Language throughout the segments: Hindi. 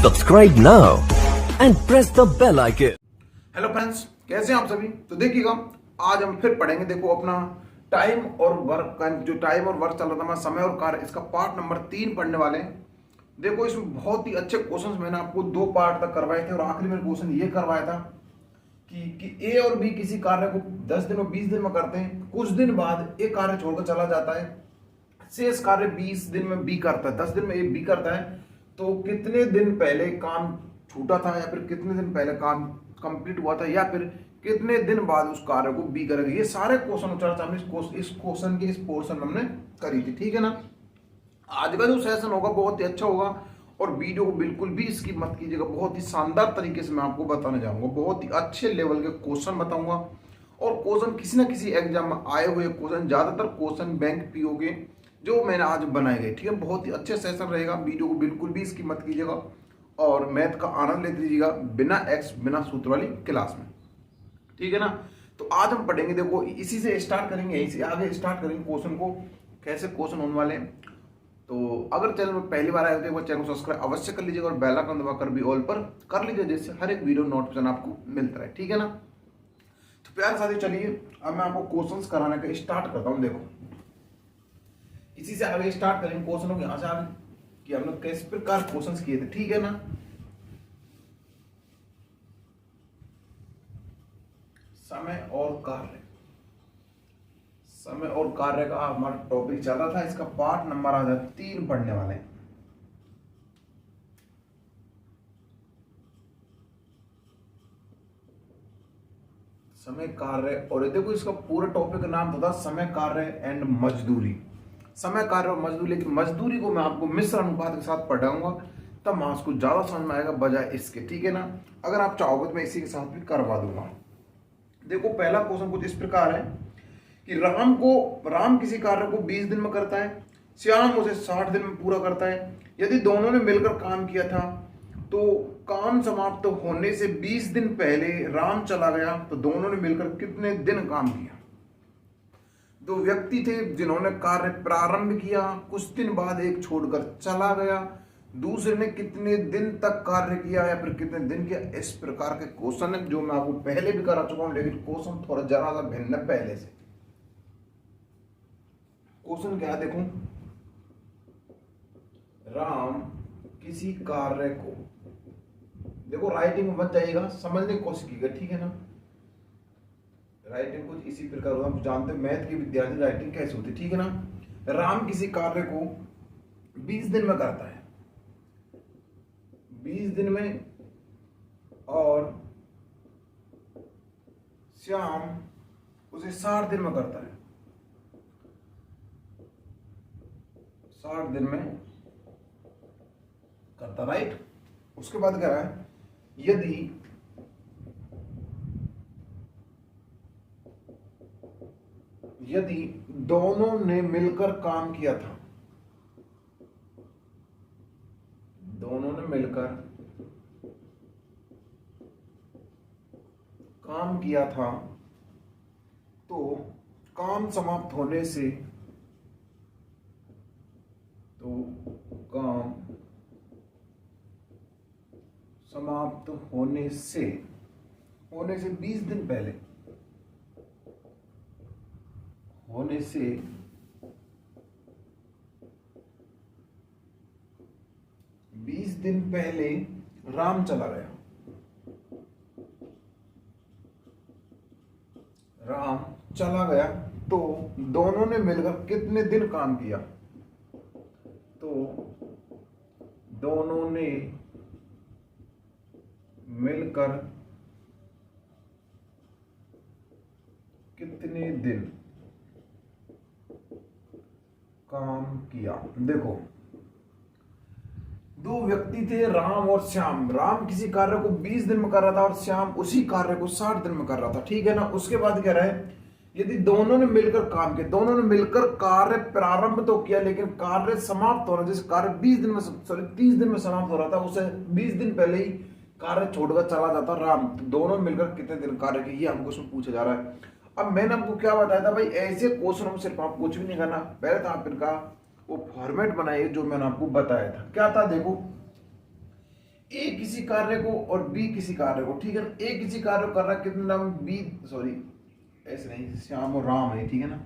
Subscribe now and press the bell icon. Hello friends, कैसे हैं आप सभी। तो देखिएगा, आज हम फिर पढ़ेंगे। देखो, अपना टाइम और वर्क का जो टाइम और वर्क चल रहा था, हमारा समय और कार्य, इसका पार्ट नंबर 3 पढ़ने वाले हैं। देखो, इसमें बहुत ही अच्छे क्वेश्चंस मैंने आपको 2 पार्ट तक करवाए थे और आखिरी में क्वेश्चन ये करवाया था कि ए और बी किसी कार्य को 10 दिन और 20 दिन में करते हैं, कुछ दिन बाद ए कार्य छोड़कर चला जाता है, शेष कार्य 20 दिन में बी करता है, 10 दिन में ए बी करता है, तो कितने दिन पहले काम छूटा था, या फिर कितने दिन पहले काम कंप्लीट हुआ था, या फिर कितने दिन बाद उस कार्य को बी करेगा। ये सारे क्वेश्चन चर्चा हमने इस क्वेश्चन के इस पोर्शन में हमने करी थी, ठीक है ना। आज का जो सेशन होगा बहुत ही अच्छा होगा और वीडियो को बिल्कुल भी स्किप मत कीजिएगा। बहुत ही शानदार तरीके से मैं आपको बताने जाऊंगा, बहुत ही अच्छे लेवल के क्वेश्चन बताऊंगा। और क्वेश्चन किसी ना किसी एग्जाम में आए हुए क्वेश्चन, ज्यादातर क्वेश्चन बैंक पीओ के जो मैंने आज बनाए गए, ठीक है। बहुत ही अच्छे सेशन रहेगा, वीडियो को बिल्कुल भी स्किप मत कीजिएगा और मैथ का आनंद लेते दीजिएगा बिना एक्स बिना सूत्र वाली क्लास में, ठीक है ना। तो आज हम पढ़ेंगे, देखो इसी से स्टार्ट करेंगे, यहीं से आगे स्टार्ट करेंगे क्वेश्चन को, कैसे क्वेश्चन होने वाले हैं। तो अगर चैनल में पहली बार आए हो तो एक बार चैनल को सब्सक्राइब अवश्य कर लीजिएगा और बेल आइकन दबाकर भी ऑल पर कर लीजिए, जिससे हर एक वीडियो नोटिफिकेशन आपको मिलता रहे, ठीक है ना। तो प्यार साथी, चलिए अब मैं आपको क्वेश्चंस कराने का स्टार्ट करता हूं। देखो, इसी से आगे स्टार्ट करेंगे क्वेश्चनों के, यहां से आगे कि हम लोग किस प्रकार क्वेश्चंस किए थे, ठीक है ना। समय और कार्य, समय और कार्य का हमारा टॉपिक चल रहा था, इसका पार्ट नंबर आज 3 पढ़ने वाले हैं। समय कार्य, और देखो इसका पूरा टॉपिक का नाम था समय कार्य एंड मजदूरी। समय कार्य और मजदूरी, लेकिन मजदूरी को मैं आपको मिश्र अनुपात के साथ पढ़ाऊंगा, तब मास को ज्यादा समझ में आएगा बजाय इसके, ठीक है ना। अगर आप चाहोगे तो मैं इसी के साथ भी करवा दूंगा। देखो, पहला क्वेश्चन कुछ इस प्रकार है कि राम किसी कार्य को 20 दिन में करता है, श्याम उसे 60 दिन में पूरा करता है। यदि दोनों ने मिलकर काम किया था तो काम समाप्त होने से 20 दिन पहले राम चला गया, तो दोनों ने मिलकर कितने दिन काम किया। 2 व्यक्ति थे जिन्होंने कार्य प्रारंभ किया, कुछ दिन बाद एक छोड़कर चला गया, दूसरे ने कितने दिन तक कार्य किया या फिर कितने दिन किया। इस प्रकार के क्वेश्चन है जो मैं आपको पहले भी करा चुका हूं, लेकिन क्वेश्चन थोड़ा जरा सा भिन्न है पहले से। क्वेश्चन क्या है, देखो, राम किसी कार्य को, देखो राइटिंग में मत जाइएगा, समझने की कोशिश कीजिएगा, ठीक है ना। राइटिंग कुछ इसी प्रकार होता है, आप जानते हैं मैथ के विद्यार्थी राइटिंग कैसे होती है, ठीक है ना। राम किसी कार्य को 20 दिन में करता है, 20 दिन में, और श्याम उसे 60 दिन में करता है, 60 दिन में करता, राइट। उसके बाद कह रहा है यदि दोनों ने मिलकर काम किया था, दोनों ने मिलकर काम किया था, तो काम समाप्त होने से, होने से 20 दिन पहले, होने से 20 दिन पहले राम चला गया, राम चला गया, तो दोनों ने मिलकर कितने दिन काम किया। तो दोनों ने मिलकर कितने दिन काम किया। देखो, 2 व्यक्ति थे, राम और श्याम। राम किसी कार्य को 20 दिन में कर रहा था और श्याम उसी कार्य को 60 दिन में कर रहा था, ठीक है ना। उसके बाद कह रहा है यदि दोनों ने मिलकर काम किया, दोनों ने मिलकर कार्य प्रारंभ तो किया, लेकिन कार्य समाप्त हो रहा, जैसे कार्य 20 दिन में, सॉरी 30 दिन में समाप्त हो रहा था, उसे 20 दिन पहले ही कार्य छोड़कर चला जाता राम, तो दोनों मिलकर कितने दिन कार्य किए, ये हमको उसमें पूछा जा रहा है। अब मैंने आपको क्या बताया था भाई, ऐसे क्वेश्चन में सिर्फ आप कुछ भी नहीं करना, पहले तो आप इनका वो फॉर्मेट बनाइए जो मैंने आपको बताया था। क्या था, देखो ए किसी कार्य को और बी किसी कार्य को, ठीक है ना। ए किसी कार्य को कर रहा है कितने नाम, बी सॉरी ऐसे नहीं, श्याम और राम है, ठीक है ना,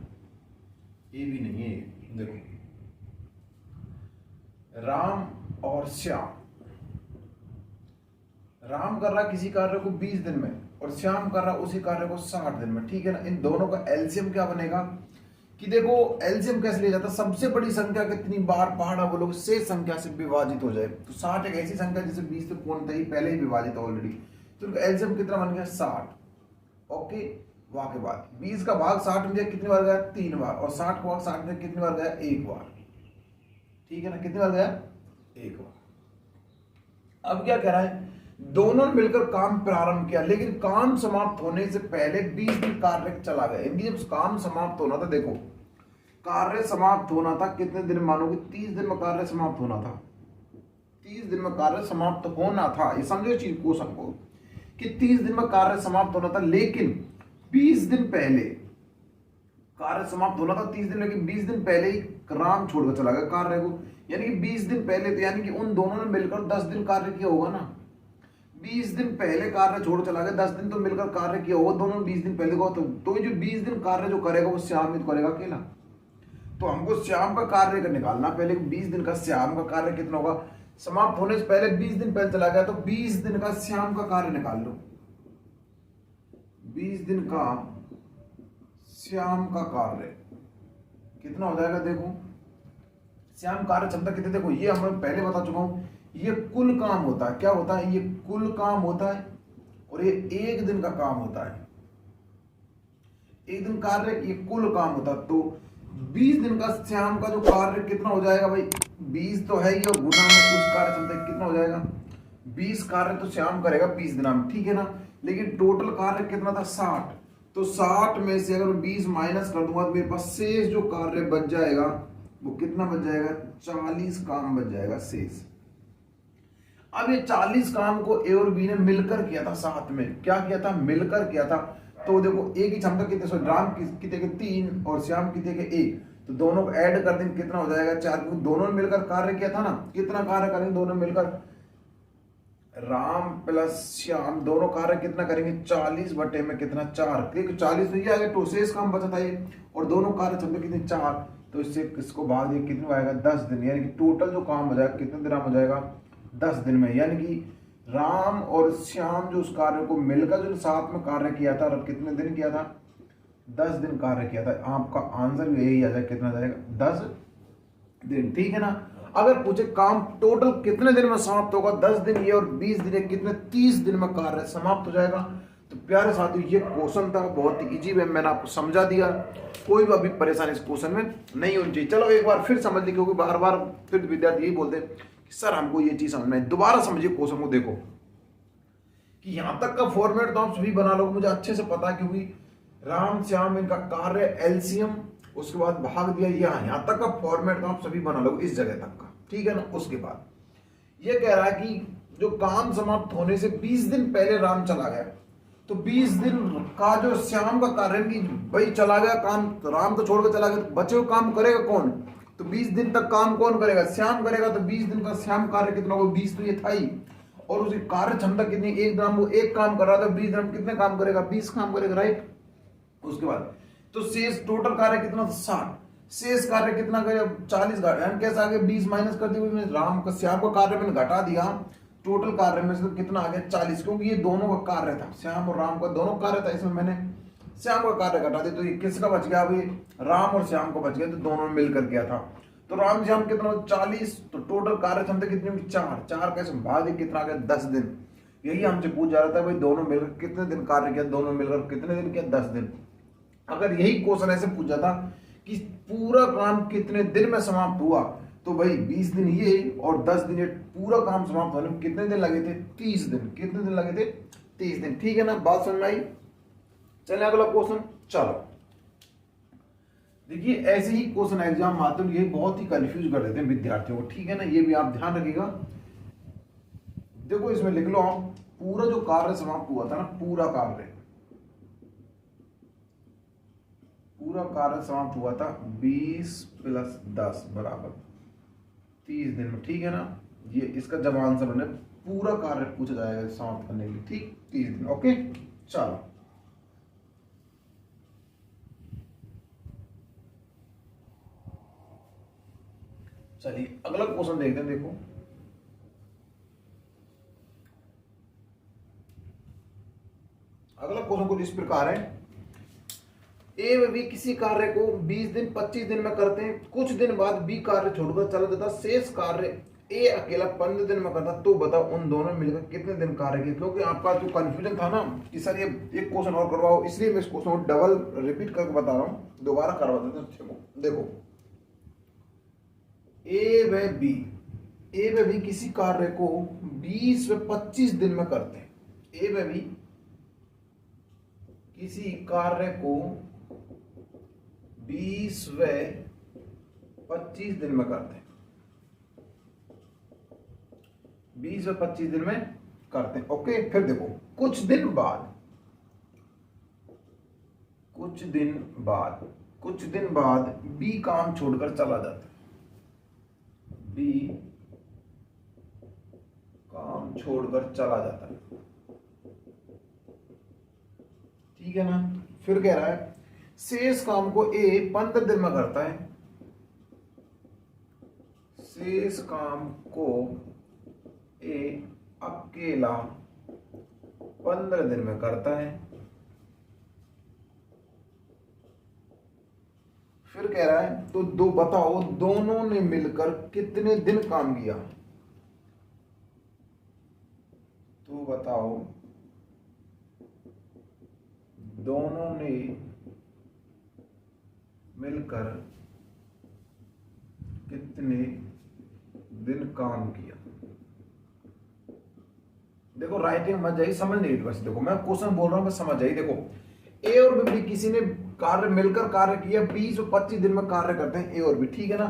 ए भी नहीं है। देखो राम और श्याम, राम कर रहा किसी कार्य को 20 दिन में और श्याम कर रहा उसी कार्य को 60 दिन में, ठीक है ना। इन दोनों का एलसीएम क्या बनेगा कि देखो एलसीएम कैसे लिया जाता है, सबसे बड़ी संख्या कितनी बार पहाड़ा बोलोगे शेष संख्या से विभाजित हो जाए। तो 60 एक ऐसी संख्या जिसे 20 से पूर्णतः ही पहले ही विभाजित है ऑलरेडी, तो उनका एलसीएम कितना बन गया 60। ओके, वहां के बाद 20 का भाग 60 में कितनी बार गया 3 बार, और 60 का भाग 60 में कितनी बार गया 1 बार, ठीक है ना, कितनी बार गया 1 बार। अब क्या कह रहा है, दोनों ने मिलकर काम प्रारंभ किया लेकिन काम समाप्त होने से पहले 20 दिन कार्य चला गया। इनकी जब काम समाप्त होना था, देखो कार्य समाप्त होना था कितने दिन मानोगे, 30 दिन में कार्य समाप्त होना था, 30 दिन में कार्य समाप्त होना था। ये समझो चीज क्वेश्चन को कि 30 दिन में कार्य समाप्त होना था, लेकिन 20 दिन पहले कार्य समाप्त होना था 30 दिन, लेकिन 20 दिन पहले ही राम छोड़कर चला गया कार्य को, यानी कि 20 दिन पहले, तो यानी कि उन दोनों ने मिलकर 10 दिन कार्य किया होगा ना। 20 दिन पहले कार्य छोड़ चला गया, 10 दिन तो मिलकर कार्य किया होगा दोनों ने 20 दिन पहले को, तो जो 20 दिन कार्य जो करेगा वो श्याम ही तो करेगा अकेला। तो हमको श्याम का कार्य का निकालना पहले, 20 दिन का श्याम का कार्य कितना होगा, समाप्त होने से पहले 20 दिन पहले चला गया, तो 20 दिन का श्याम का कार्य निकाल लो। 20 दिन का श्याम का कार्य कितना हो जाएगा, देखो श्याम कार्य क्षमता कितनी, देखो ये हम पहले बता चुका हूं, ये कुल काम होता है, क्या होता है, ये कुल काम होता है और ये 1 दिन का काम होता है, 1 दिन कार्य ये कुल काम होता है। तो 20 दिन का श्याम का जो कार्य कितना हो जाएगा भाई, 20 तो है ही और गुना में उस कार्य क्षमता कितना हो जाएगा, 20 कार्य तो श्याम करेगा 20 दिन में, ठीक है ना, लेकिन टोटल कार्य कितना था 60, तो 60 में से अगर 20 माइनस कर दूंगा तो मेरे पास शेष जो कार्य बच जाएगा वो कितना बच जाएगा, 40 काम बच जाएगा शेष। अब ये 40 काम को ए और बी ने मिलकर किया था, साथ में क्या किया था, मिलकर किया था। तो देखो ए की क्षमता कितने, राम कितने के 3 और श्याम कितने के 1, तो दोनों को ऐड कर देंगे कितना हो जाएगा 4, क्योंकि दोनों ने मिलकर कार्य किया था ना। कितना कार्य करेंगे दोनों मिलकर, राम प्लस श्याम दोनों कार्य कितना करेंगे 40 बटे में कितना 4, क्योंकि 40 तो ये आ गया, तो शेष काम बचा था ये, और दोनों कार्य क्षमता कितनी 4, तो इससे इसको भाग दिया कितना आएगा 10 दिन, यानी कि टोटल जो काम हो जाएगा कितने दिन हो जाएगा 10 दिन में। यानी कि राम और श्याम जो उस कार्य को मिलकर जो साथ में कार्य किया था, और कितने दिन किया था 10 दिन कार्य किया था। आपका आंसर भी यही आ जाएगा, कितना जाएगा 10 दिन, ठीक है ना। अगर पूछे काम टोटल कितने दिन में समाप्त होगा, 10 दिन ये और 20 दिन कितने, 30 दिन में कार्य समाप्त हो जाएगा। तो प्यारे साथियों ये क्वेश्चन था, बहुत ही इजी वे मैंने आपको समझा दिया, कोई भी अभी परेशानी इस क्वेश्चन में नहीं होनी चाहिए। चलो एक बार फिर समझ ली, क्योंकि बार बार फिर विद्यार्थी यही बोलते हैं कि सर हमको ये चीज समझना है। दोबारा समझिए क्वेश्चन को, देखो कि यहां तक का फॉर्मेट तो आप सभी बना लो, मुझे अच्छे से पता है, क्योंकि राम श्याम इनका कार्य एलसीएम, उसके बाद भाग दिया, यहां तक का फॉर्मेट तो आप सभी बना लो इस जगह तक का, ठीक है ना। उसके बाद ये कह रहा है कि जो काम समाप्त होने से 20 दिन पहले राम चला गया, तो 20 दिन का जो श्याम का कार्य कि भाई चला गया काम, तो राम तो छोड़कर चला गया, तो बचे हुए काम करेगा कौन, तो 20 दिन तक काम कौन करेगा, श्याम करेगा। तो 20 दिन का श्याम कार्य कितना होगा, 20 तो ये था ही, और उसकी कार्य क्षमता कितनी, 1 दिन वो 1 काम कर रहा था, 20 दिन कितने काम करेगा, 20 काम करेगा, राइट। उसके बाद तो शेष टोटल कार्य कितना था 60, शेष कार्य कितना करेगा 40 कार्य, कैसे आगे 20 माइनस कर दिया, राम का श्याम का कार्य मैंने घटा दिया, टोटल कार्य में से तो कितना आ गया 40, क्योंकि ये दोनों का कार्य था, श्याम और राम का दोनों कार्य था, इसमें मैंने श्याम का कार्य घटा दिया, तो ये किसका बच गया, अभी राम और श्याम का बच गया, तो दोनों ने मिलकर किया था। तो राम श्याम कितना 40, तो टोटल कार्य क्षमता कितनी होगी 4 कैसे भाग कितना आ गया 10 दिन। यही हमसे पूछ जा रहा था भाई दोनों मिलकर कितने दिन कार्य किया, दोनों मिलकर कितने दिन किया 10 दिन। अगर यही क्वेश्चन ऐसे पूछ जाता कि पूरा काम कितने दिन में समाप्त हुआ, तो भाई 20 दिन ये और 10 दिन ये, पूरा काम समाप्त होने में कितने दिन लगे थे 30 दिन, कितने दिन लगे थे 30 दिन, ठीक है ना, बात समझ में आई। चलिए अगला क्वेश्चन, चलो देखिए ऐसे ही क्वेश्चन एग्जाम आते हैं, ये बहुत ही कंफ्यूज कर देते हैं विद्यार्थियों को, ठीक है ना, ये भी आप ध्यान रखिएगा। देखो इसमें लिख लो आप, पूरा जो कार्य समाप्त हुआ था ना, पूरा कार्य समाप्त हुआ था 20 + 10 बराबर 30 दिन में, ठीक है ना। ये इसका जब आंसर बने पूरा कार्य पूछा जाएगा समाप्त करने के लिए, ठीक 30 दिन। ओके चलो चलिए अगला क्वेश्चन देखते हैं। देखो अगला क्वेश्चन कुछ इस प्रकार है, ए व बी किसी कार्य को 20 दिन 25 दिन में करते हैं, कुछ दिन बाद बी कार्य छोड़कर चला जाता, शेष कार्य ए अकेला 15 दिन में करता, तो बताओ उन दोनों मिलकर कितने दिन कार्य किए। क्योंकि आपका जो कंफ्यूजन था ना कि सर ये एक क्वेश्चन और करवाओ, इसलिए मैं इस क्वेश्चन को डबल रिपीट करके बता रहा हूं, दोबारा करवा देते हैं। देखो ए व बी किसी कार्य को 20 व 25 दिन में करते हैं। ए व बी किसी कार्य को 20 व 25 दिन में करते हैं, 20 व 25 दिन में करते हैं। ओके फिर देखो कुछ दिन बाद बी काम छोड़कर चला जाता है, बी काम छोड़कर चला जाता है, ठीक है ना। फिर कह रहा है शेष काम को ए 15 दिन में करता है, शेष काम को ए अकेला 15 दिन में करता है। फिर कह रहा है तो दो बताओ दोनों ने मिलकर कितने दिन काम किया, तो बताओ दोनों ने मिलकर कितने दिन काम किया। देखो राइटिंग मत जाइए, समझ नहीं बस, देखो मैं क्वेश्चन बोल रहा हूं बस समझ जाइए। देखो ए और बी किसी ने कार्य मिलकर कार्य किया, 20 और 25 दिन में कार्य करते हैं ए और बी, ठीक है ना।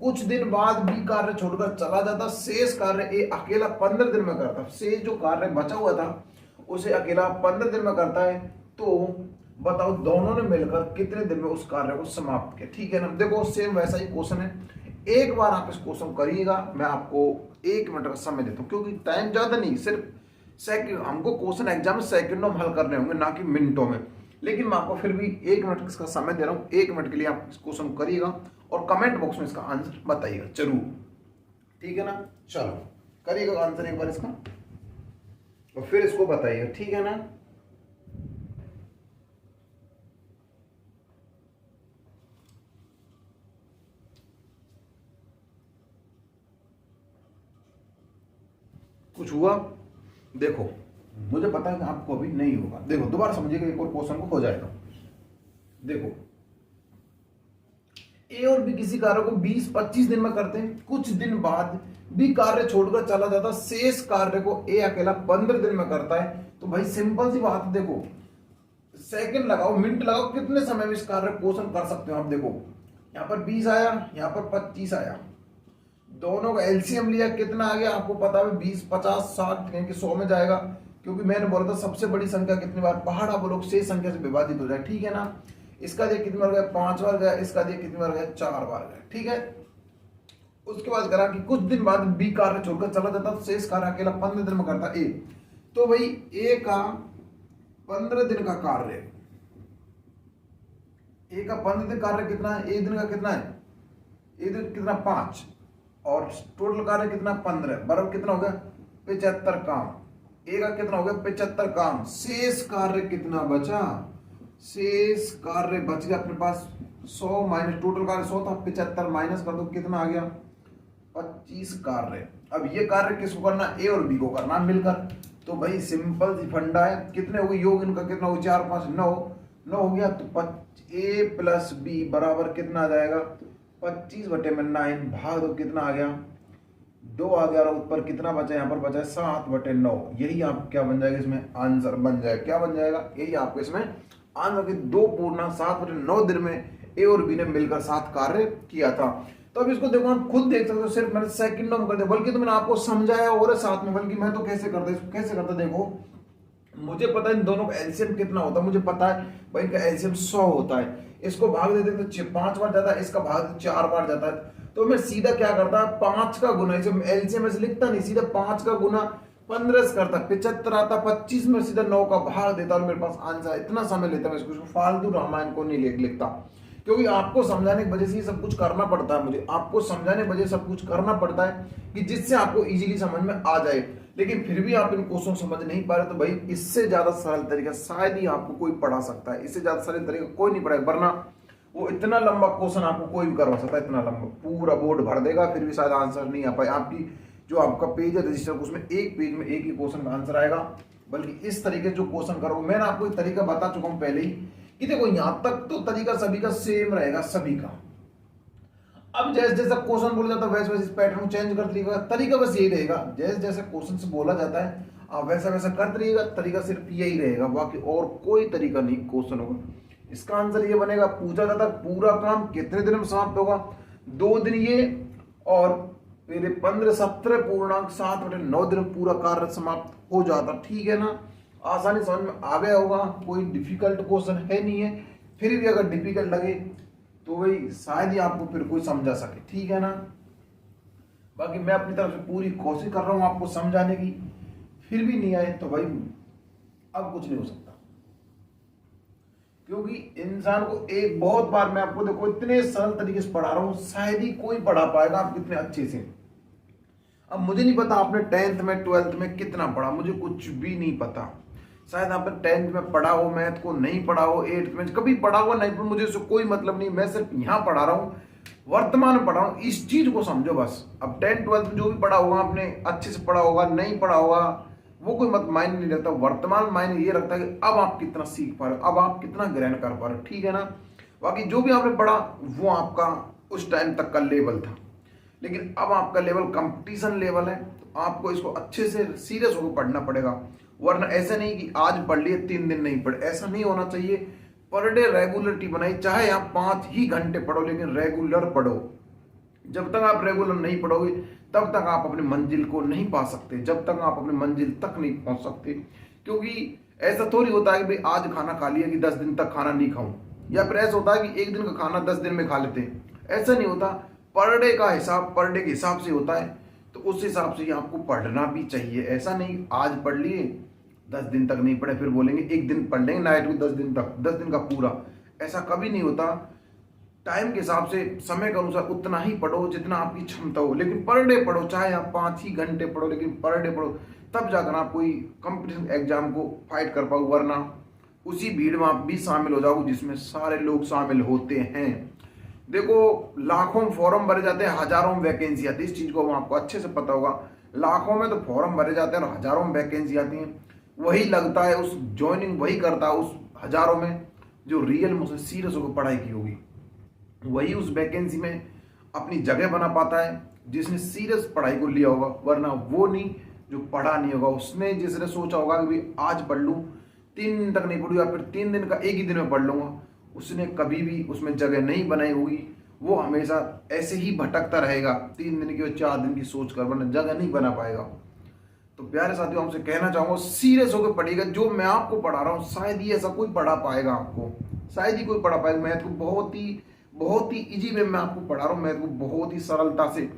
कुछ दिन बाद बी कार्य छोड़कर चला जाता, शेष कार्य ए अकेला 15 दिन में करता, शेष जो कार्य बचा हुआ था उसे अकेला 15 दिन में करता है। तो बताओ दोनों ने मिलकर कितने दिन में उस कार्य को समाप्त किया, ठीक है ना। देखो सेम वैसा ही क्वेश्चन है, एक बार आप इस क्वेश्चन करिएगा, मैं आपको 1 मिनट का समय देता हूँ क्योंकि टाइम ज्यादा नहीं, सिर्फ सेकंड, हमको क्वेश्चन एग्जाम में सेकंडों में हल करने होंगे ना कि मिनटों में, लेकिन मैं आपको फिर भी 1 मिनट इसका समय दे रहा हूँ। 1 मिनट के लिए आप इस क्वेश्चन करिएगा और कमेंट बॉक्स में इसका आंसर बताइएगा जरूर, ठीक है ना। चलो करिएगा आंसर एक बार इसका और फिर इसको बताइएगा, ठीक है ना। कुछ हुआ? देखो मुझे पता है कि आपको अभी नहीं होगा, देखो दोबारा समझिएगा, एक और क्वेश्चन को हो जाएगा। देखो ए और बी किसी कार्य को 20-25 दिन में करते हैं, कुछ दिन बाद बी कार्य छोड़कर चला जाता, शेष कार्य को ए अकेला 15 दिन में करता है। तो भाई सिंपल सी बात है, देखो सेकंड लगाओ मिनट लगाओ, कितने समय में इस कार्य क्वेश्चन कर सकते हो आप। देखो यहाँ पर 20 आया, यहाँ पर 25 आया, दोनों का एलसीएम लिया, कितना आ गया आपको पता है, 20 50 60 यानी कि 100 में जाएगा, क्योंकि मैंने बोला था सबसे बड़ी संख्या कितनी बार पहाड़ आप लोग शेष संख्या से विभाजित हो जाए, ठीक है ना। इसका दिया कितनी बार गया, 5 बार गया, इसका दिया कितनी बार गया, 4 बार गया, ठीक है। उसके बाद करा कि कुछ दिन बाद बी कार्य छोड़कर चला जाता, शेष कार्य अकेला 15 दिन में करता ए। तो भाई ए का 15 दिन का कार्य, ए का 15 दिन कार्य कितना है, एक दिन का कितना है, एक दिन कितना 5, और टोटल कार्य कितना 15, बराबर कितना हो गया 75 काम। ए का कितना हो गया 75 काम, शेष कार्य कितना बचा, शेष कार्य बच गया अपने पास 100 माइनस टोटल कार्य 100 था, 75 माइनस कर दो कितना आ गया 25 कार्य। अब ये कार्य किसको करना, ए और बी को करना मिलकर। तो भाई सिंपल सी फंडा है, कितने हो गए योग इनका कितना हो, 4 5 9 हो गया। तो ए प्लस बी बराबर कितना आ जाएगा 25/9, भाग दो कितना आ गया 2 आ गया, और ऊपर कितना बचा, यहाँ पर बचा 7/9। यही आप क्या बन जाएगा इसमें आंसर बन जाएगा, क्या बन जाएगा, यही आपको इसमें आंसर की 2 पूर्ण 7/9 दिन में ए और बी ने मिलकर 7 कार्य किया था। तो अब इसको देखो आप खुद देख सकते हो, सिर्फ मैंने सेकंडों में कर दिया, बल्कि तो मैंने आपको समझाया और साथ में, बल्कि मैं तो कैसे करता देखो, मुझे पता है इन दोनों का एलसीएम कितना होता है, मुझे पता है भाई इनका एलसीएम 100 होता है, इसको भाग देते तो 5 बार जाता है, इसका भाग 4 बार जाता है। तो तो मैं सीधा क्या करता, 5 का गुना, इसे एलसीएम में से लिखता नहीं, सीधा 5 का गुना 15 से करता, 75 आता, 25 में सीधा 9 का भाग देता और मेरे पास आंसर। इतना समय लेता मैं इसको, फालतू रामायण को नहीं लिखता, क्योंकि आपको समझाने की वजह से ये सब कुछ करना पड़ता है, मुझे आपको समझाने की वजह से सब कुछ करना पड़ता है कि जिससे आपको इजीली समझ में आ जाए। लेकिन फिर भी आप इन क्वेश्चन समझ नहीं पा रहे तो भाई इससे ज्यादा सरल तरीका शायद ही आपको कोई पढ़ा सकता है, इससे ज्यादा सरल तरीका कोई नहीं पढ़ाएगा, वरना वो इतना लंबा क्वेश्चन आपको कोई भी करवा सकता है, इतना लंबा पूरा बोर्ड भर देगा, फिर भी शायद आंसर नहीं आ पाए। आपकी जो आपका पेज है रजिस्टर, उसमें एक पेज में एक ही क्वेश्चन का आंसर आएगा, बल्कि इस तरीके से जो क्वेश्चन करो, मैंने आपको एक तरीका बता चुका हूं पहले ही कि देखो यहां तक तो तरीका सभी का सेम रहेगा, सभी का। अब जैसे जैसा क्वेश्चन बोला जाता है वैसे वैसे पैटर्न चेंज करते रहिएगा, तरीका बस यही रहेगा, जैसे जैसे क्वेश्चन से बोला जाता है आप वैसा वैसा करते रहिएगा, तरीका सिर्फ यही रहेगा, बाकी और कोई तरीका नहीं क्वेश्चन होगा। इसका आंसर ये बनेगा, पूछा जाता पूरा काम कितने दिन में समाप्त होगा, 2 दिन ये और मेरे 15 17 पूर्णांक 7 बटे 9 दिन में पूरा कार्य समाप्त हो जाता। ठीक है ना, आसानी समझ में आ गया होगा, कोई डिफिकल्ट क्वेश्चन है नहीं है। फिर भी अगर डिफिकल्ट लगे तो भाई शायद ही आपको फिर कोई समझा सके, ठीक है ना। बाकी मैं अपनी तरफ से पूरी कोशिश कर रहा हूं आपको समझाने की, फिर भी नहीं आए तो भाई अब कुछ नहीं हो सकता, क्योंकि इंसान को एक बहुत बार मैं आपको देखो इतने सरल तरीके से पढ़ा रहा हूं, शायद ही कोई पढ़ा पाएगा आप कितने अच्छे से। अब मुझे नहीं पता आपने 10th में 12th में कितना पढ़ा, मुझे कुछ भी नहीं पता। शायद आपने 10th में पढ़ा हो, मैथ को नहीं पढ़ा हो, 8th में कभी पढ़ा हो नहीं, पर मुझे इससे कोई मतलब नहीं, मैं सिर्फ यहाँ पढ़ा रहा हूँ, वर्तमान में पढ़ा रहा हूँ, इस चीज को समझो बस। अब 10th 12th में जो भी पढ़ा होगा आपने अच्छे से पढ़ा होगा, नहीं पढ़ा होगा वो कोई मत मायने नहीं रखता, वर्तमान मायने ये रखता है कि अब आप कितना सीख पा रहे हो, अब आप कितना ग्रहण कर पा रहे हो, ठीक है ना। बाकी जो भी आपने पढ़ा वो आपका उस टाइम तक का लेवल था, लेकिन अब आपका लेवल कंपटीशन लेवल है, तो आपको इसको अच्छे से सीरियस होकर पढ़ना पड़ेगा, वरना ऐसा नहीं कि आज पढ़ लिए 3 दिन नहीं पढ़े, ऐसा नहीं होना चाहिए। पर डे रेगुलरिटी बनाई, चाहे आप 5 ही घंटे पढ़ो लेकिन रेगुलर पढ़ो। जब तक आप रेगुलर नहीं पढ़ोगे तब तक आप अपनी मंजिल को नहीं पा सकते, जब तक आप अपनी मंजिल तक नहीं पहुंच सकते। क्योंकि ऐसा थोड़ी होता है कि भाई आज खाना खा लिया कि 10 दिन तक खाना नहीं खाऊं, या फिर ऐसा होता है कि एक दिन का खाना 10 दिन में खा लेते हैं, ऐसा नहीं होता। पर डे का हिसाब पर डे के हिसाब से होता है, तो उस हिसाब से आपको पढ़ना भी चाहिए। ऐसा नहीं आज पढ़ लिए 10 दिन तक नहीं पढ़े फिर बोलेंगे एक दिन पढ़ लेंगे नाइट को 10 दिन तक, 10 दिन का पूरा, ऐसा कभी नहीं होता। टाइम के हिसाब से समय के अनुसार उतना ही पढ़ो जितना आपकी क्षमता हो, लेकिन पर डे पढ़ो, चाहे आप 5 ही घंटे पढ़ो लेकिन पर डे पढ़ो, तब जाकर आप कोई कंपटीशन एग्जाम को फाइट कर पाओ, वरना उसी भीड़ में आप भी शामिल हो जाओ जिसमें सारे लोग शामिल होते हैं। देखो लाखों फॉर्म भरे जाते हैं, हजारों में वैकेंसी आती है, इस चीज को आपको अच्छे से पता होगा। लाखों में तो फॉर्म भरे जाते हैं और हजारों में वैकेंसी आती है, वही लगता है उस ज्वाइनिंग वही करता है उस हजारों में जो रियल में सीरियस होकर पढ़ाई की होगी, वही उस वैकेंसी में अपनी जगह बना पाता है जिसने सीरियस पढ़ाई को लिया होगा, वरना वो नहीं जो पढ़ा नहीं होगा। उसने जिसने सोचा होगा कि भाई आज पढ़ लूँ, 3 दिन तक नहीं पढ़ूँ या फिर 3 दिन का एक ही दिन में पढ़ लूंगा, उसने कभी भी उसमें जगह नहीं बनाई होगी, वो हमेशा ऐसे ही भटकता रहेगा 3 दिन की और 4 दिन की सोच कर, वरना जगह नहीं बना पाएगा। तो प्यारे साथियों हमसे कहना चाहूंगा सीरियस होकर पढ़िएगा, जो मैं आपको पढ़ा रहा हूँ शायद ही ऐसा कोई पढ़ा पाएगा आपको, शायद ही कोई पढ़ा पाएगा। मैथ को बहुत ही इजी वे में आपको पढ़ा रहा हूँ, मैथ को बहुत ही सरलता से।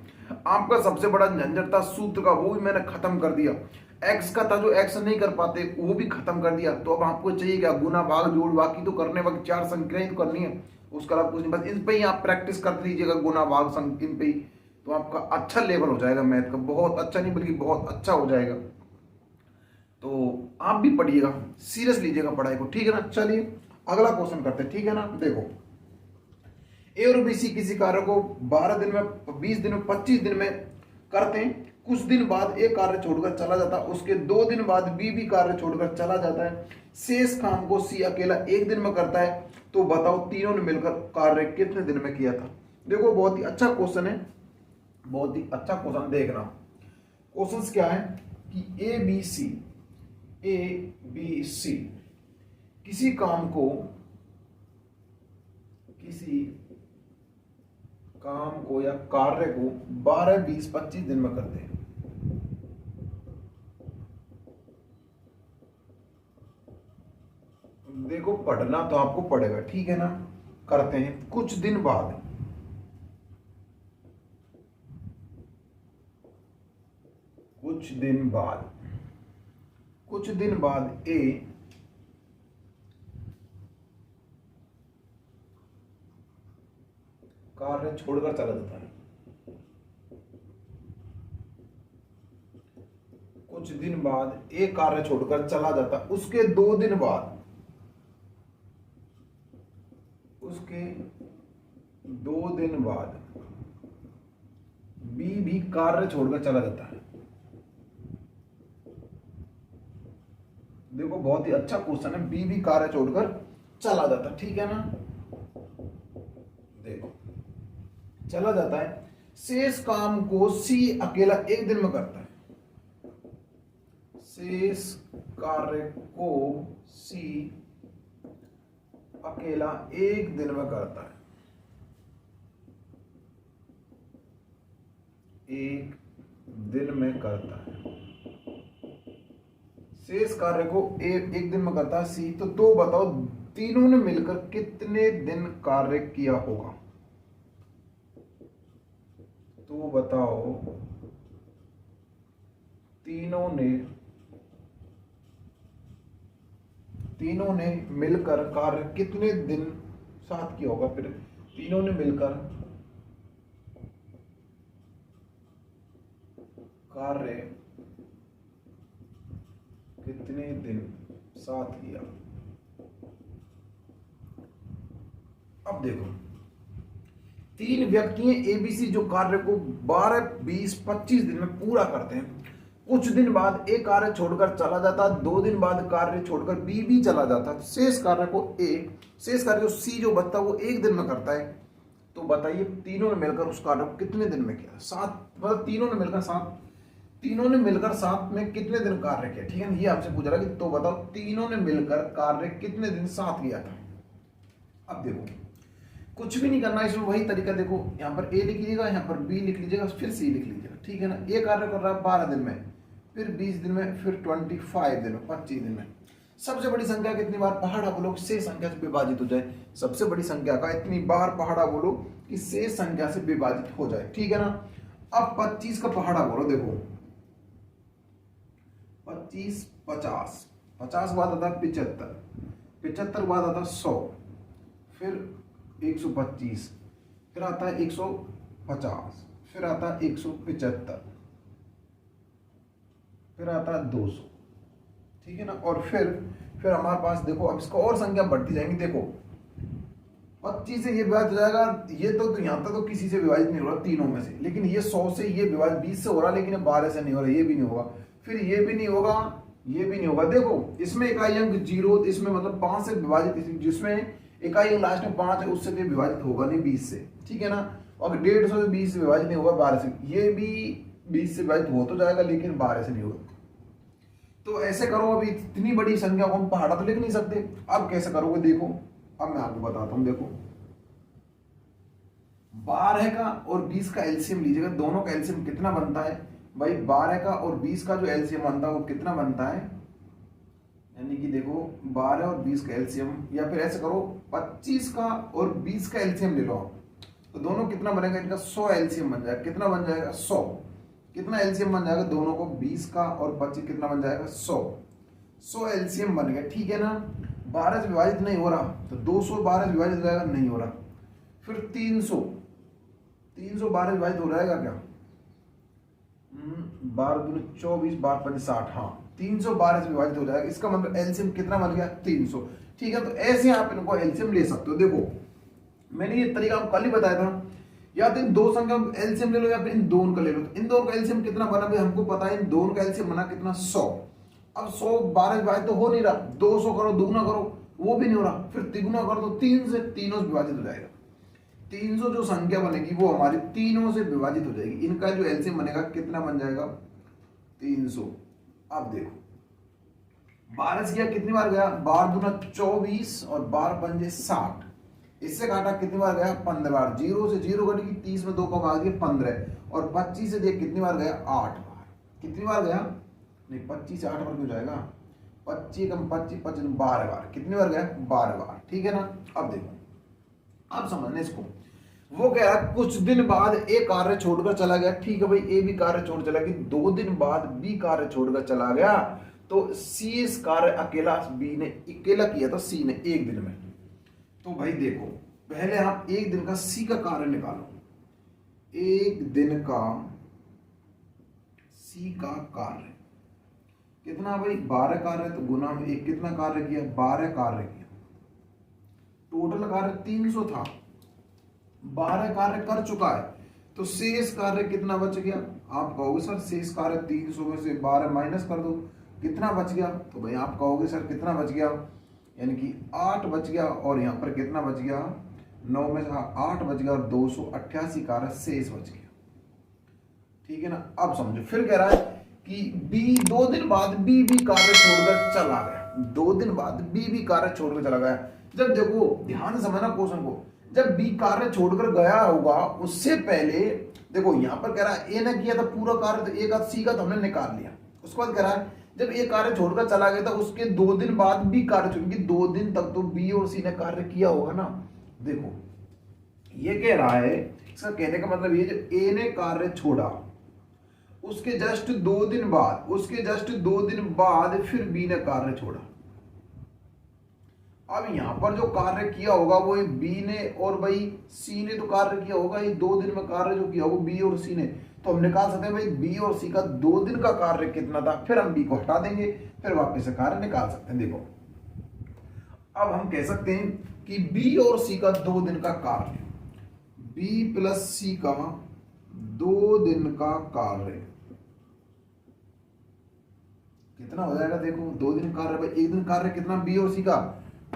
आपका सबसे बड़ा झंझट था सूत्र का, वो भी मैंने खत्म कर दिया। एक्स का था जो एक्स नहीं कर पाते वो भी खत्म कर दिया। तो अब आपको चाहिए क्या, गुना भाग जोड़, बाकी तो करने वक्त 4 संख्याएं तो करनी है, उसका आप कुछ नहीं, बस इन पे ही आप प्रैक्टिस करते रहिएगा, गुना भाग संख्या इन पे ही, तो आपका अच्छा लेवल हो जाएगा मैथ का, बहुत अच्छा नहीं बल्कि बहुत अच्छा हो जाएगा। तो आप भी पढ़िएगा, सीरियस लीजिएगा पढ़ाई को, ठीक है ना। चलिए अगला क्वेश्चन करते हैं, ठीक है ना। देखो ए और बी सी किसी कार्य को 12 दिन में, 20 दिन में, 25 दिन में करते हैं, कुछ दिन बाद ए कार्य छोड़कर चला जाता है, उसके 2 दिन बाद बी भी कार्य छोड़कर चला जाता है, शेष काम को सी अकेला 1 दिन में करता है, तो बताओ तीनों ने मिलकर कार्य कितने दिन में किया था। देखो बहुत ही अच्छा क्वेश्चन है, बहुत ही अच्छा क्वेश्चन। देखना क्वेश्चन क्या है कि ए बी सी किसी काम को या कार्य को 12, 20, 25 दिन में करते हैं। देखो पढ़ना तो आपको पड़ेगा, ठीक है ना। करते हैं कुछ दिन बाद, कुछ दिन बाद ए कार्य छोड़कर चला जाता है। कुछ दिन बाद ए कार्य छोड़कर चला जाता, उसके 2 दिन बाद बी भी कार्य छोड़कर चला जाता है। देखो बहुत ही अच्छा क्वेश्चन है, बी भी कार्य छोड़कर चला जाता, ठीक है ना। देखो चला जाता है, शेष काम को सी अकेला 1 दिन में करता है। शेष कार्य को सी अकेला 1 दिन में करता है। 1 दिन में करता है। शेष कार्य को एक दिन में करता है सी। तो बताओ तीनों ने मिलकर कितने दिन कार्य किया होगा। तो बताओ तीनों ने मिलकर कार्य कितने दिन साथ किया होगा। फिर तीनों ने मिलकर कार्य कितने दिन साथ किया। अब देखो 3 व्यक्ति एबीसी जो कार्य को 12, 20, 25 दिन में पूरा करते हैं। कुछ दिन बाद ए कार्य छोड़कर चला जाता, 2 दिन बाद कार्य छोड़कर बी भी चला जाता। शेष कार्य को सी जो बचता वो 1 दिन में करता है। तो बताइए तीनों ने मिलकर उस कार्य को कितने दिन में किया। 7 मतलब तीनों ने मिलकर साथ में कितने दिन कार्य किया, ठीक है ना। ये आपसे पूछ रहा है कि तो बताओ तीनों ने मिलकर कार्य कितने दिन साथ किया था। अब देखो कुछ भी नहीं करना, इसमें वही तरीका। देखो यहाँ पर ए लिख लीजिएगा, यहाँ पर बी लिख लीजिएगा, फिर सी लिख लीजिएगा, ठीक है ना। ए कार्य कर रहा है 12 दिन में, फिर 20 दिन में, फिर 25 दिन में, 25 दिन में। सबसे बड़ी संख्या कितनी बार पहाड़ा बोलो से संख्या से विभाजित हो जाए। सबसे बड़ी संख्या का इतनी बार पहाड़ा बोलो कि से संख्या से विभाजित हो जाए, ठीक है ना। अब 25 का पहाड़ा बोलो। देखो 25, 50, 50 के बाद आता है 75, 75 के बाद आता है 100, फिर 125, फिर आता है 150, फिर आता है 175, फिर आता है 200, ठीक है ना। और फिर हमारे पास देखो अब इसका और संख्या बढ़ती जाएंगी। देखो 25 से ये विभाजित हो जाएगा, ये तो यहाँ तक तो किसी से विभाजित नहीं हो रहा तीनों में से, लेकिन ये 100 से ये विभाजित 20 से हो रहा, लेकिन 12 से नहीं हो रहा, ये भी नहीं होगा, फिर ये भी नहीं होगा, ये भी नहीं होगा। देखो इसमें इकाई अंक 0, इसमें मतलब 5 से विभाजित, जिसमें इकाई अंक लास्ट में 5 है उससे भी विभाजित होगा नहीं 20 से, ठीक है ना। और 150 से 20 से विभाजित नहीं होगा 12 से, ये भी 20 से विभाजित हो तो जाएगा लेकिन 12 से नहीं होगा। तो ऐसे करो, अभी इतनी बड़ी संख्या को हम पहाड़ा तो लिख नहीं सकते। अब कैसे करोगे देखो, अब मैं आपको बताता हूं। देखो 12 का और 20 का एलसीएम लीजिएगा, दोनों का एलसीएम कितना बनता है भाई। 12 का और 20 का जो एलसीएम बनता है वो कितना बनता है, यानी कि देखो 12 और 20 का एलसीएम, या फिर ऐसे करो 25 का और 20 का एलसीएम ले लो आप, तो दोनों कितना बनेगा, इनका 100 एलसीएम बन जाएगा। कितना बन जाएगा 100। कितना एलसीएम बन जाएगा दोनों को, 20 का और 25 कितना बन जाएगा 100 एलसीएम बन गया, ठीक है ना। 12 से विभाजित नहीं हो रहा तो 200 12 से विभाजित हो जाएगा, नहीं हो रहा। फिर 300 12 विभाजित हो जाएगा क्या, 12 दूनी 24, 12 पंच 60, हाँ 312 से विभाजित हो जाएगा। इसका मतलब एलसीएम कितना बन गया 300, ठीक है। तो ऐसे आप इनको एलसीएम ले सकते हो। देखो मैंने ये तरीका आपको कल ही बताया था, या तो इन दो संख्या एलसीएम ले लो या फिर इन दोनों का ले लो। इन दोनों का एलसीएम कितना बना भाई हमको पता है, इन दोनों का एलसीएम बना कितना 100। अब 100 12 विभाजित तो हो नहीं रहा, 200 करो, दुगुना करो, वो भी नहीं हो रहा, फिर तिगुना करो तो 3 से तीनों से विभाजित हो जाएगा। 300 जो संख्या बनेगी वो हमारी तीनों से विभाजित हो जाएगी। इनका जो एलसीएम बनेगा कितना बन जाएगा 300। अब देखो 12 से गया कितनी बार गया, 12 दूना 24 और 12 पंजे 60, इससे काटा कितनी बार गया 15 बार। 0 से 0 कटी, 30 में 2 का भाग गया 15, और 25 से देख कितनी बार गया 8 बार। कितनी बार गया, नहीं 25 से 8 बार क्यों जाएगा, 25 कम 25 25 12 बार। कितनी बार गया 12 बार, ठीक है ना। अब देखो अब समझना इसको, वो कह रहा है कुछ दिन बाद ए कार्य छोड़कर चला गया। ठीक है भाई, ए भी कार्य छोड़ चला गया, 2 दिन बाद बी कार्य छोड़कर चला गया, तो सी इस कार्य अकेला बी ने अकेला किया था सी ने 1 दिन में। तो भाई देखो, पहले आप 1 दिन का सी का कार्य निकालो। 1 दिन का सी का कार्य कितना भाई, 12 कार्य, तो गुना में 1 कितना कार्य किया, 12 कार्य किया। टोटल कार्य 300 था, 12 कार्य कर चुका है, तो शेष कार्य कितना बच गया। आप कहोगे सर शेष कार्य 300 में से 12 माइनस कर दो, कितना बच गया। तो भाई आप कहोगे सर कितना बच गया, यानी कि 8 बच गया, और यहाँ पर कितना बच गया, 9 में से 8 बच गया, और 288 कार्य शेष बच गया। ठीक है ना। अब समझो, फिर कह रहा है कि बी 2 दिन बाद बी भी कार्य छोड़कर चला गया। 2 दिन बाद बी भी कार्य छोड़कर चला गया। जब देखो ध्यान से समझना क्वेश्चन को, जब बी कार्य छोड़कर गया होगा उससे पहले देखो यहाँ पर कह रहा है ए ने किया था पूरा कार्य, तो ए का सी का तो हमने निकाल लिया। उसके बाद कह रहा है जब ए कार्य छोड़कर चला गया था उसके 2 दिन बाद बी कार्य छोड़, 2 दिन तक तो बी और सी ने कार्य किया होगा ना। देखो ये कह रहा है, इसका कहने का मतलब ये, जब ए ने कार्य छोड़ा उसके जस्ट 2 दिन बाद, फिर बी ने कार्य छोड़ा। अब यहां पर जो कार्य किया होगा वो बी ने और भाई सी ने तो कार्य किया होगा, ये 2 दिन में कार्य जो किया होगा बी और सी ने, तो हम निकाल सकते हैं भाई बी और सी का 2 दिन का कार्य कितना था, फिर हम बी को हटा देंगे, फिर वापस से कार्य निकाल सकते हैं। देखो अब हम कह सकते हैं कि बी और सी का 2 दिन का कार्य, बी प्लस सी का 2 दिन का कार्य कितना हो जाएगा। देखो 2 दिन कार्य भाई, 1 दिन कार्य कितना बी और सी का,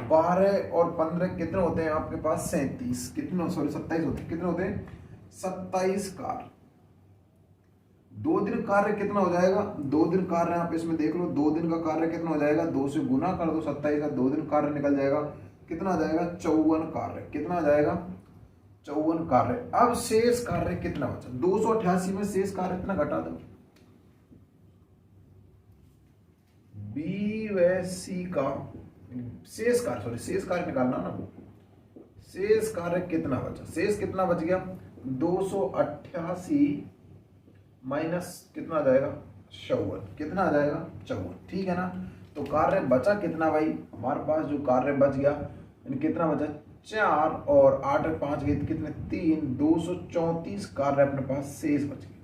12 और 15 कितने होते हैं आपके पास, 37, कितने, सॉरी 27 होते हैं, कितने होते हैं 27 कार्य। 2 दिन कार्य कितना हो जाएगा, 2 दिन कार्य आप इसमें देख लो, 2 दिन का कार्य कितना हो जाएगा, 2 से गुना कर दो 27 का, 2 दिन कार्य निकल जाएगा, कितना आ जाएगा 54 कार्य, कितना आ जाएगा 54 कार्य। अब शेष कार्य कितना बचा, 288 में शेष कार्य कितना घटा दो, बी व सी का शेष कार्य, सॉरी शेष कार्य निकालना ना, शेष कार्य कितना बचा, शेष कितना बच गया 288 माइनस कितना आ जाएगा 54, कितना आ जाएगा 54। ठीक है ना। तो कार्य बचा कितना भाई, हमारे पास जो कार्य बच गया कितना बचा 4 और 8 और 5 गए कितने 3, 234 कार्य अपने पास शेष बच गए।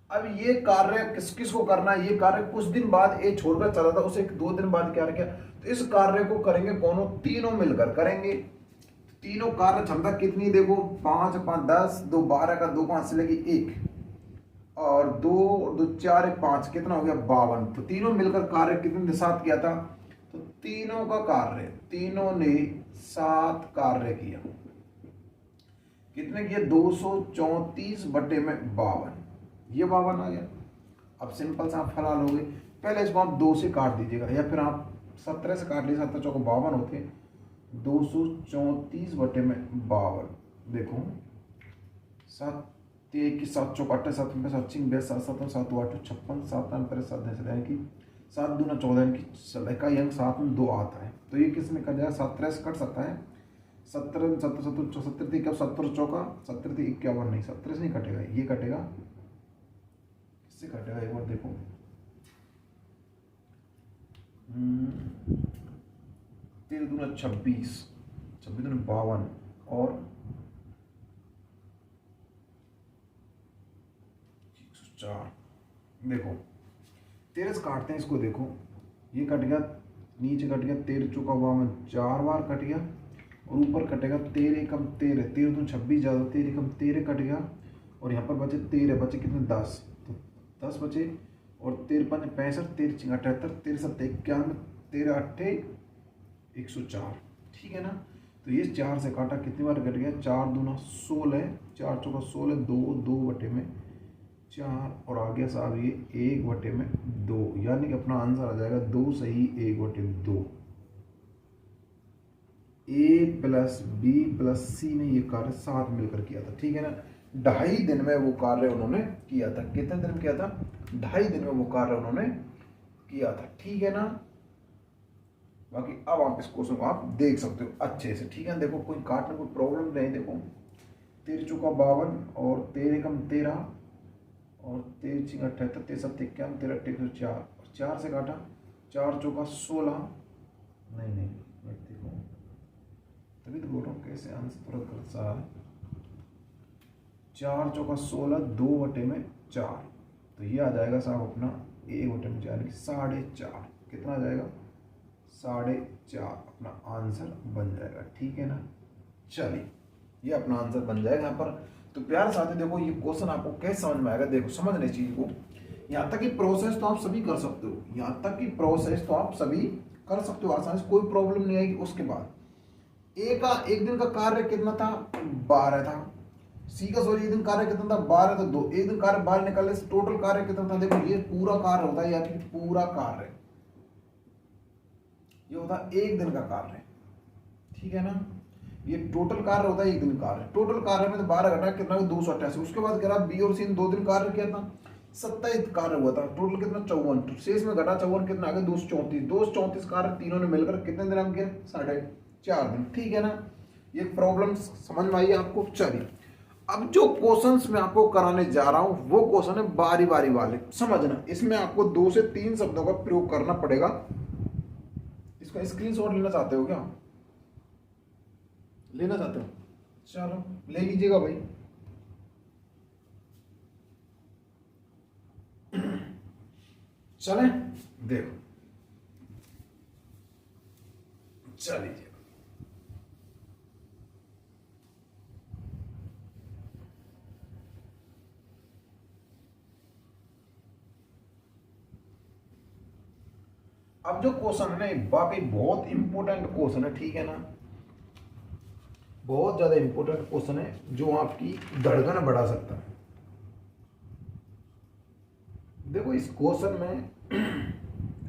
अब ये कार्य किसको करना है, ये कार्य कुछ दिन बाद ए छोड़कर चला था, उसे 2 दिन बाद क्या किया, तो इस कार्य को करेंगे कौनों, तीनों मिलकर करेंगे। तीनों कार्य क्षमता कितनी देखो, 5 5 10, 2 12 का 2 5 से लगी 1 और 2 2 4 1 5, कितना हो गया 52। तो तीनों मिलकर कार्य कितने के साथ किया था, तो तीनों का कार्य, तीनों ने 7 कार्य किया। कितने किए 234 बटे में 52, ये 52 आ गया। अब सिंपल सा आप फल हल हो गए। पहले इसको आप 2 से काट दीजिएगा, या फिर आप 17 से काट लीजिए, 17 चौको 52 होते हैं, 234 बटे में 52। देखो 7 की 7 चौक 8 7 में 7 6 20 7 7 7 8 56 7 9 7 10 यानी कि 7 दूना 14 यानी कि का अंक 7 में 2 आता है। तो ये किस में कट जाएगा, 17 से कट सकता है, 17 17 17 70 थी, क्या 70 चौका 70 थी 51, नहीं 17 से नहीं कटेगा, ये कटेगा, इससे कटेगा, एक बार देखो 13 दूना 26, 26 दूना 52 और 104। देखो 13 से काटते हैं इसको, देखो ये कट गया, नीचे कट गया 13 चौका 52, 4 बार कट गया, और ऊपर कटेगा 13 कम 13, 13 दूना 26 ज़्यादा, 13 कम 13 कट गया, और यहाँ पर बचे 13, बचे कितने 10, तो 10 बचे, और 13 5 65, 13 6 78, 13 7 91, 13 8 104। ठीक है ना। तो ये 4 से काटा, कितनी बार कट गया, 4 दूना 16, 4 चौका 16, 2 2 बटे में 4, और आगे साहब ये 1 बटे में 2, यानी कि अपना आंसर आ जाएगा 2 सही 1 बटे 2। ए प्लस बी प्लस सी ने ये कार्य साथ मिलकर किया था। ठीक है ना। 2.5 दिन में वो कार्य उन्होंने किया था। कितने दिन में किया था, 2.5 दिन में वो कार्य उन्होंने किया था। ठीक है ना। बाकी अब आप इस क्वेश्चन को आप देख सकते हो अच्छे से, ठीक है। देखो कोई काटने कोई प्रॉब्लम नहीं। देखो 13 चौका 52 और 13 एकम 13 और 13 छिंग 78, 13 सत्ते 51, 13 अट्ठे 104 और 4 से काटा, 4 चौका 16, नहीं देखो तभी तो बोल रहा हूँ कैसे आंसर तुरंत कर सा है। 4 चौका 16, 2/4, तो ये आ जाएगा साहब अपना 1/4 यानी कि 4.5। कितना आ जाएगा? 4.5 अपना आंसर बन जाएगा, ठीक है ना। चलिए ये अपना आंसर बन जाएगा यहाँ पर। तो प्यार साथी देखो ये क्वेश्चन आपको कैसे समझ में आएगा, देखो समझने चीज को। यहाँ तक की प्रोसेस तो आप सभी कर सकते हो, यहाँ तक की प्रोसेस तो आप सभी कर सकते हो आसानी से, कोई प्रॉब्लम नहीं आएगी। उसके बाद एक दिन का कार्य कितना था? 12 था। सी का सॉरी एक दिन कार्य कितना था? 12 था। 2 एक दिन कार्य 12 निकालने से टोटल कार्य कितना था? देखो ये पूरा कार्य होता है या फिर पूरा कार्य, ये होता है एक दिन का कार्य, ठीक है ना। ये टोटल कार्य होता है एक दिन कार्य। टोटल कार्य में तो 12 घटा कितना? 288। उसके बाद कह रहा बी और सी 2 दिन कार्य किया था, 27 कार्य हुआ था। टोटल कितना? 54। शेष में घटा 54 कितना आ गया? 234। 234 कार्य तीनों ने मिलकर कितने दिन हम किया? 4.5 दिन, ठीक है ना। ये प्रॉब्लम समझ में आई आपको? चलिए अब जो क्वेश्चंस मैं आपको कराने जा रहा हूं वो क्वेश्चन है बारी बारी वाले, समझना। इसमें आपको 2 से 3 शब्दों का प्रयोग करना पड़ेगा। इसका स्क्रीनशॉट लेना चाहते हो क्या? लेना चाहते हो? चलो ले लीजिएगा भाई। चले देखो, चलिए अब जो क्वेश्चन है ना वाकई बहुत इंपॉर्टेंट क्वेश्चन है, ठीक है ना। बहुत ज्यादा इंपॉर्टेंट क्वेश्चन है जो आपकी धड़कन बढ़ा सकता है। देखो इस क्वेश्चन में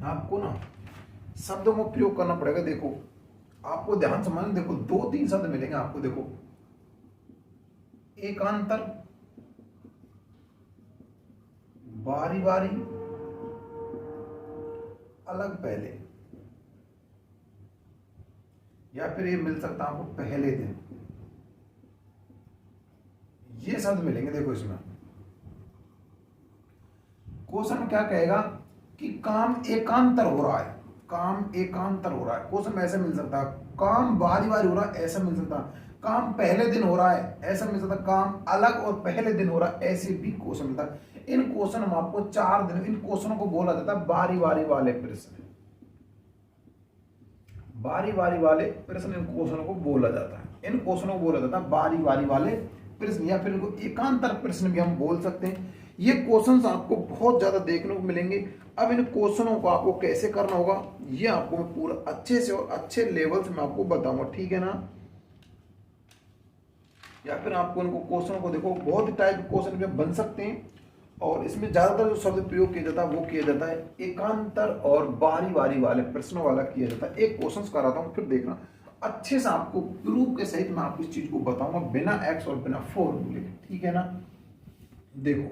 आपको ना शब्दों का प्रयोग करना पड़ेगा। देखो आपको ध्यान से समझना, देखो 2-3 शब्द मिलेंगे आपको। देखो एकांतर, बारी बारी, अलग पहले, या फिर ये मिल सकता है आपको पहले दिन। ये शब्द मिलेंगे। देखो इसमें क्वेश्चन क्या कहेगा कि काम एकांतर हो रहा है, काम एकांतर हो रहा है। क्वेश्चन ऐसे मिल सकता है, काम बारी बारी हो रहा है, ऐसा मिल सकता है। काम पहले दिन हो रहा है, ऐसा मिल सकता है। काम अलग और पहले दिन हो रहा है, ऐसे भी क्वेश्चन मिलता है। इन क्वेश्चन में आपको 4 दिन, इन क्वेश्चनों को बोला जाता है बारी बारी वाले प्रश्न। बारी बारी वाले प्रश्न इन क्वेश्चनों को बोला जाता है। इन क्वेश्चनों को बोला जाता है बारी बारी वाले प्रश्न, या फिर इनको एकांतर प्रश्न भी हम बोल सकते हैं। ये क्वेश्चंस आपको बहुत ज्यादा देखने को मिलेंगे। अब इन क्वेश्चनों को आपको कैसे करना होगा ये आपको मैं पूरा अच्छे से और अच्छे लेवल से मैं आपको बताऊंगा, ठीक है ना। या फिर आपको इनको क्वेश्चनों को देखो बहुत टाइप के क्वेश्चन भी बन सकते हैं, और इसमें ज्यादातर जो शब्द प्रयोग किया जाता है वो किया जाता है एकांतर और बारी बारी वाले प्रश्नों वाला किया जाता है। एक क्वेश्चन कराता हूं फिर देखना अच्छे से, आपको प्रूफ के सहित मैं आपको इस चीज को बताऊंगा बिना एक्स और बिना फॉर्मूले, ठीक है ना। देखो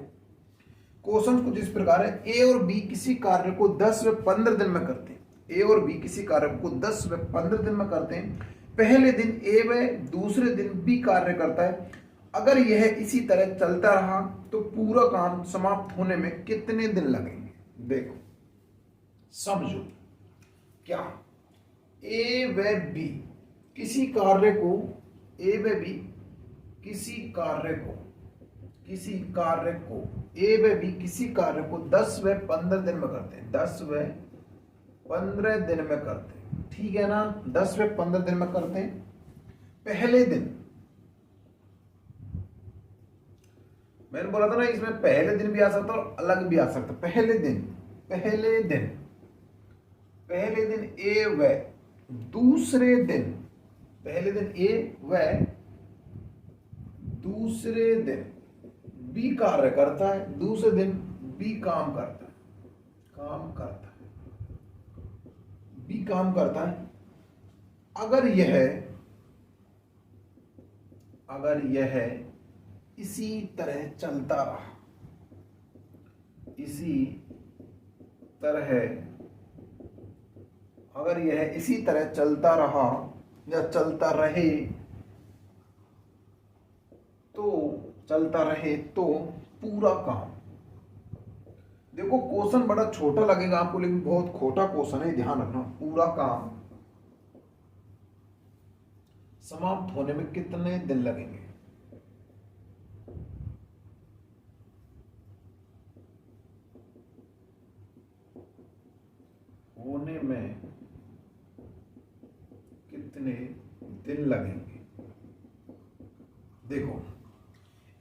क्वेश्चन कुछ इस प्रकार है, ए और बी किसी कार्य को 10 व 15 दिन में करते हैं। ए और बी किसी कार्य को 10 व 15 दिन में करते हैं। पहले दिन ए व दूसरे दिन बी कार्य करता है। अगर यह इसी तरह चलता रहा तो पूरा काम समाप्त होने में कितने दिन लगेंगे? देखो समझो क्या, ए व बी किसी कार्य को, ए व बी किसी कार्य को ए व बी किसी कार्य को 10 व 15 दिन में करते हैं। 10 व 15 दिन में करते हैं, ठीक है ना। 10 व 15 दिन में करते हैं। पहले दिन मैंने बोला था ना इसमें पहले दिन भी आ सकता और अलग भी आ सकता। पहले दिन ए व दूसरे दिन, पहले दिन ए व दूसरे दिन बी कार्य करता है, दूसरे दिन बी काम करता है, बी काम करता है। अगर यह इसी तरह चलता रहा, इसी तरह अगर यह इसी तरह चलता रहा या चलता रहे तो पूरा काम, देखो क्वेश्चन बड़ा छोटा लगेगा आपको लेकिन बहुत खोटा क्वेश्चन है, ध्यान रखना। पूरा काम समाप्त होने में कितने दिन लगेंगे? होने में कितने दिन लगेंगे? देखो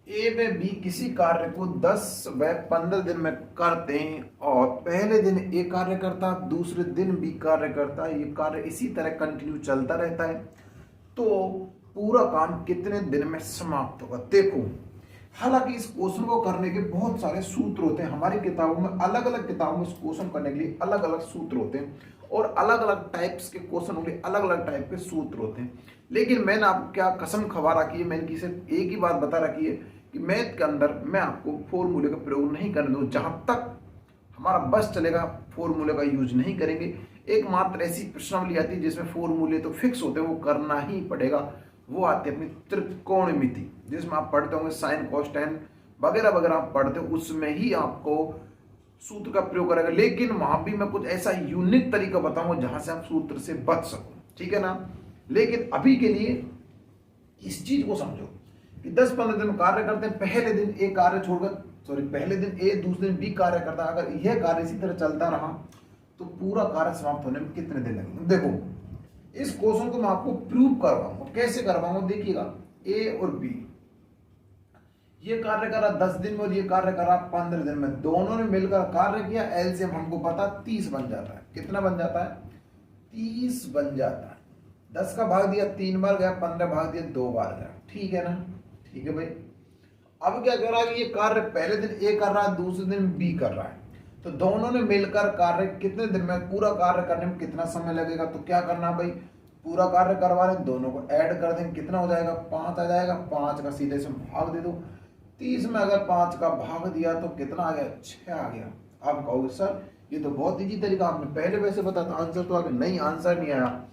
ए व बी किसी कार्य को 10 व 15 दिन में करते हैं और पहले दिन ए कार्य करता है, दूसरे दिन बी कार्य करता है, ये कार्य इसी तरह कंटिन्यू चलता रहता है, तो पूरा काम कितने दिन में समाप्त होगा? देखो हालांकि इस क्वेश्चन को करने के बहुत सारे सूत्र होते हैं, हमारी किताबों में अलग अलग किताबों में इस क्वेश्चन करने के लिए अलग अलग सूत्र होते हैं और अलग अलग टाइप्स के क्वेश्चन के लिए अलग अलग टाइप के सूत्र होते हैं। लेकिन मैंने आपको क्या कसम खबा रखी है, मैंने सिर्फ एक ही बात बता रखी है कि मैथ के अंदर मैं आपको फॉर्मूले का प्रयोग नहीं करने दूँ, जहां तक हमारा बस चलेगा फॉर्मूले का यूज नहीं करेंगे। एकमात्र ऐसी प्रश्नावली आती है जिसमें फॉर्मूले तो फिक्स होते हैं, वो करना ही पड़ेगा, वो आती है अपनी त्रिकोणमिति, जिसमें आप पढ़ते होंगे साइन कॉस टेन वगैरह वगैरह आप पढ़ते हो, उसमें ही आपको सूत्र का प्रयोग करेगा। लेकिन वहां भी मैं कुछ ऐसा यूनिक तरीका बताऊंगा जहां से आप सूत्र से बच सको, ठीक है ना। लेकिन अभी के लिए इस चीज को समझो कि 10-15 दिन कार्य करते हैं, पहले दिन ए कार्य छोड़कर पहले दिन ए दूसरे दिन बी कार्य करता है, अगर यह कार्य इसी तरह चलता रहा तो पूरा कार्य समाप्त होने में कितने दिन लगेंगे? देखो इस क्वेश्चन को मैं आपको प्रूव करवाऊंगा, कैसे करवाऊंगा देखिएगा। ए और बी ये कार्य करा 10 दिन में और ये कार्य करा 15 दिन में, दोनों ने मिलकर कार्य किया, एलसीएम हमको पता 30 बन जाता है। कितना बन जाता है? 30 बन जाता है। 10 का भाग दिया 3 बार गया, 15 भाग दिया 2 बार गया, ठीक है ना। ठीक है भाई, अब क्या कर रहा है, ये कार्य पहले दिन ए कर रहा है, दूसरे दिन बी कर रहा है, तो दोनों ने मिलकर कार्य कितने दिन में, पूरा कार्य करने में कितना समय लगेगा? तो क्या करना भाई, पूरा कार्य करवा रहे दोनों को ऐड कर देंगे, कितना हो जाएगा? 5 आ जाएगा। 5 का सीधे से भाग दे दो, 30 में अगर 5 का भाग दिया तो कितना आ गया? 6 आ गया। आप कहोगे सर ये तो बहुत इजी तरीका, आपने पहले वैसे बता था आंसर तो आ गया। नहीं, आंसर नहीं आया।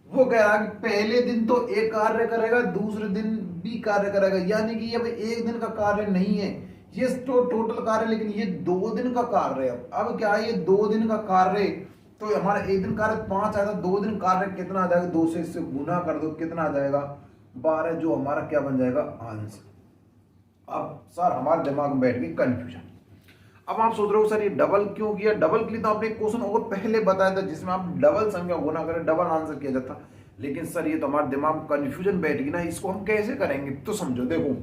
वो कह रहा है कि पहले दिन तो ए कार्य करेगा, दूसरे दिन बी कार्य करेगा, यानी कि ये भाई एक दिन का कार्य नहीं है, ये तो टोटल कार्य, लेकिन ये 2 दिन का कार्य है। अब क्या है, ये 2 दिन का कार्य, तो हमारा एक दिन कार्य 5 आया था, 2 दिन कार्य कितना आ जाएगा? 2 से इससे गुना कर दो, कितना आ जाएगा? 12, जो हमारा क्या बन जाएगा? आंसर। अब सर हमारे दिमाग में बैठ गई कंफ्यूजन। अब आप सोच रहे हो सर ये डबल क्यों किया? डबल के लिए तो आपने क्वेश्चन और पहले बताया था जिसमें आप डबल संख्या गुना करें डबल आंसर किया जाता, लेकिन सर ये तो हमारे दिमाग में कंफ्यूजन बैठ गई ना, इसको हम कैसे करेंगे? तो समझो, देखो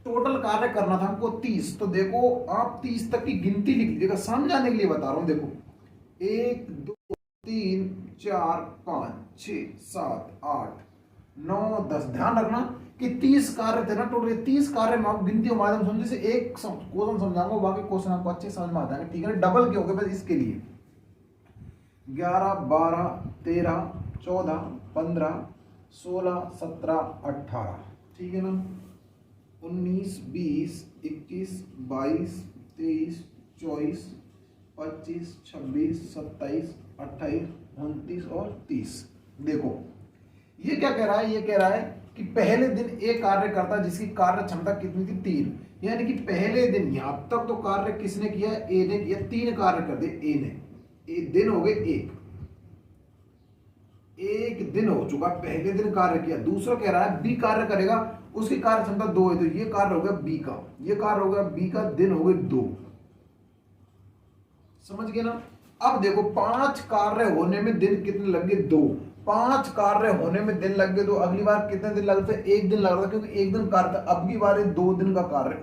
टोटल कार्य करना था हमको 30, तो देखो आप 30 तक की गिनती लिख लीजिएगा, समझाने के लिए बता रहा हूं। देखो 1 2 3 4 5 6 7 8 9 10, ध्यान रखना कि 30 कार्य थे ना टोटल। 30 कार्य में आप गिनती के माध्यम समझे से एक क्वेश्चन समझाऊंगा, बाकी क्वेश्चन आपको अच्छे समझ में आ जाएंगे, ठीक है। डबल के हो गए बस इसके लिए 11 12 13 14 15 16 17 18, ठीक है ना। 19 20 21 22 23 24 25 26 27 28 29 और 30। देखो ये क्या कह रहा है, ये कह रहा है कि पहले दिन ए कार्य करता जिसकी कार्य क्षमता कितनी थी? 3, यानी कि पहले दिन यहां तक तो कार्य किसने किया? ए ने किया, 3 कार्य कर दिए ए ने। दिन हो गए एक दिन हो चुका, पहले दिन कार्य किया। दूसरा कह रहा है बी कार्य करेगा, उसकी कार्य क्षमता 2 है, तो ये कार्य हो गया बी का, ये कार्य हो गया बी का, दिन हो गए 2। समझ गए ना। अब देखो 5 कार्य होने में दिन कितने लग गए? 2। 5 कार्य होने में दिन लग गए, तो अगली बार कितने दिन लग रहे थे? 1 दिन लग रहा था, क्योंकि 1 दिन कार्य था। अब की बार 2 दिन का कार्य।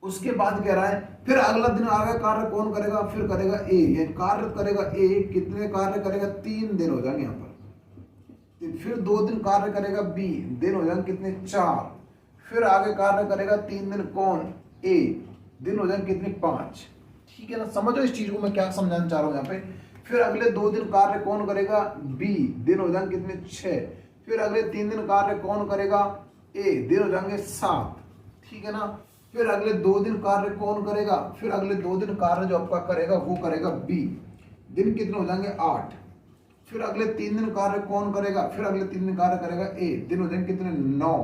उसके बाद कह रहा है फिर अगला दिन आगे कार्य कौन करेगा? फिर करेगा ए, ये कार्य करेगा ए, कितने कार्य करेगा? 3 दिन हो जाएंगे यहाँ पर। फिर 2 दिन कार्य करेगा बी, दिन हो जाएंगे कितने? 4। फिर आगे कार्य करेगा 3 दिन कौन? ए, दिन हो जाएंगे कितने? 5, ठीक है ना। समझो इस चीज को मैं क्या समझाना चाह रहा हूं यहाँ पे। फिर अगले 2 दिन कार्य कौन करेगा? बी, दिन हो जाएंगे कितने? 6। फिर अगले 3 दिन कार्य कौन करेगा? ए, दिन हो जाएंगे 7, ठीक है ना। फिर अगले 2 दिन कार्य कौन करेगा? फिर अगले 2 दिन कार्य जो आपका करेगा वो करेगा बी, दिन कितने हो जाएंगे 8। फिर अगले 3 दिन कार्य कौन करेगा, फिर अगले 3 दिन कार्य करेगा ए, दिन हो जाएंगे कितने 9।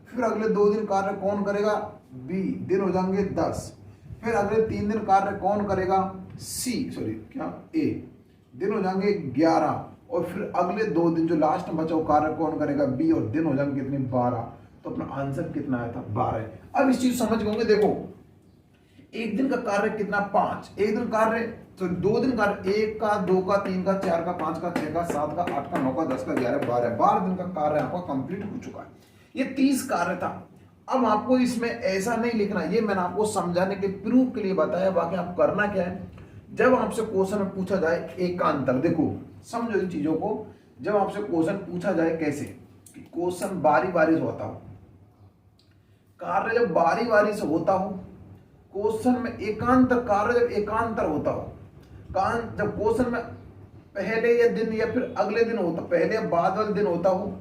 फिर अगले 2 दिन कार्य कौन करेगा बी, दिन हो जाएंगे 10। फिर अगले 3 दिन कार्य कौन करेगा ए, दिन हो जाएंगे 11। और फिर अगले 2 दिन जो लास्ट में बचा कार्य कौन करेगा बी, और दिन हो जाएंगे कितने 12। तो अपना आंसर कितना आया था 12। अब इस चीज समझ गए, देखो एक दिन का कार्य कितना 5, एक दिन कार्य तो 2 दिन कार्य 1 का 2 का 3 का 4 का 5 का 6 का 7 का 8 का 9 का 10 का 11 12 दिन का कार्य आपका कंप्लीट हो चुका है। ये 30 कार्य था। अब आपको इसमें ऐसा नहीं लिखना, ये मैंने आपको समझाने के प्रूफ के लिए बताया। बाकी आप करना क्या है, जब आपसे क्वेश्चन में पूछा जाए एकांतर, देखो समझो इन चीजों को, जब आपसे क्वेश्चन पूछा जाए कैसे कि क्वेश्चन बारी बारी से होता हो, कार्य जब बारी बारी से होता हो, क्वेश्चन में एकांतर कार्य जब एकांतर होता हो, जब क्वेश्चन में पहले या दिन या फिर अगले दिन होता, पहले या बाद वाले दिन होता हो,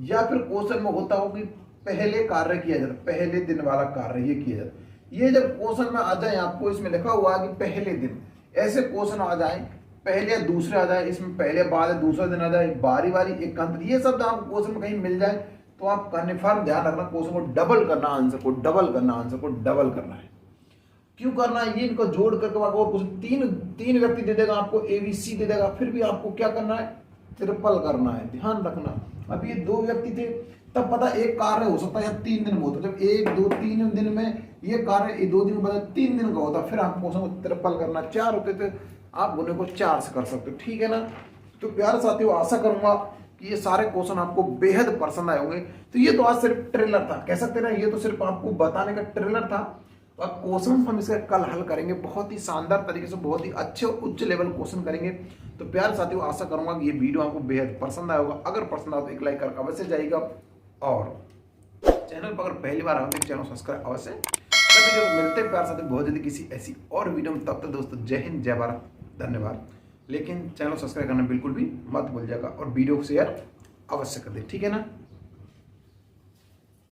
या फिर क्वेश्चन में होता हो कि पहले कार्य किया जाता, पहले दिन वाला कार्य ये किया जाता, ये जब क्वेश्चन में आ जाए, आपको इसमें लिखा हुआ है कि पहले दिन, ऐसे क्वेश्चन आ जाए, पहले या दूसरे आ जाए, इसमें पहले बाद दूसरा दिन आ जाए, बारी बारी एकांतर, ये सब आपको क्वेश्चन में कहीं मिल जाए तो आप कन्फर्म ध्यान रखना, क्वेश्चन को डबल करना, आंसर को डबल करना, आंसर को डबल करना है। क्यों करना है, ये इनको जोड़ करके और कुछ तीन व्यक्ति दे देगा आपको, ABC दे देगा, फिर भी आपको क्या करना है, ट्रिपल करना है, ध्यान रखना। अब ये 2 व्यक्ति थे, तब पता एक कार्य हो सकता है या 3 दिन में होता, जब 1 2 3 दिन में ये कार्य 2 दिन के बाद 3 दिन का होता, फिर आपको क्वेश्चन को ट्रिपल करना। 4 होते थे, आप गुने को 4 से कर सकते हो, ठीक है ना। तो प्यारे साथियों, आशा करूंगा कि ये सारे क्वेश्चन आपको बेहद पसंद आए होंगे। तो ये तो आज सिर्फ ट्रेलर था, कह सकते ना, ये तो सिर्फ आपको बताने का ट्रेलर था। तो अब क्वेश्चन हम इसका कल हल करेंगे, बहुत ही शानदार तरीके से, बहुत ही अच्छे और उच्च लेवल क्वेश्चन करेंगे। तो प्यारे साथियों, आशा करूंगा कि ये वीडियो आपको बेहद पसंद आया होगा। अगर पसंद आया तो एक लाइक करके अवश्य जाइएगा, और चैनल पर अगर पहली बार आए तो चैनल सब्सक्राइब अवश्य। तभी जब मिलते हैं प्यारे साथियों बहुत जल्दी किसी ऐसी और वीडियो में, तब तक दोस्तों जय हिंद जय भारत, धन्यवाद। लेकिन चैनल सब्सक्राइब करना बिल्कुल भी मत भूल जाएगा, और वीडियो को शेयर अवश्य कर दे, ठीक है ना।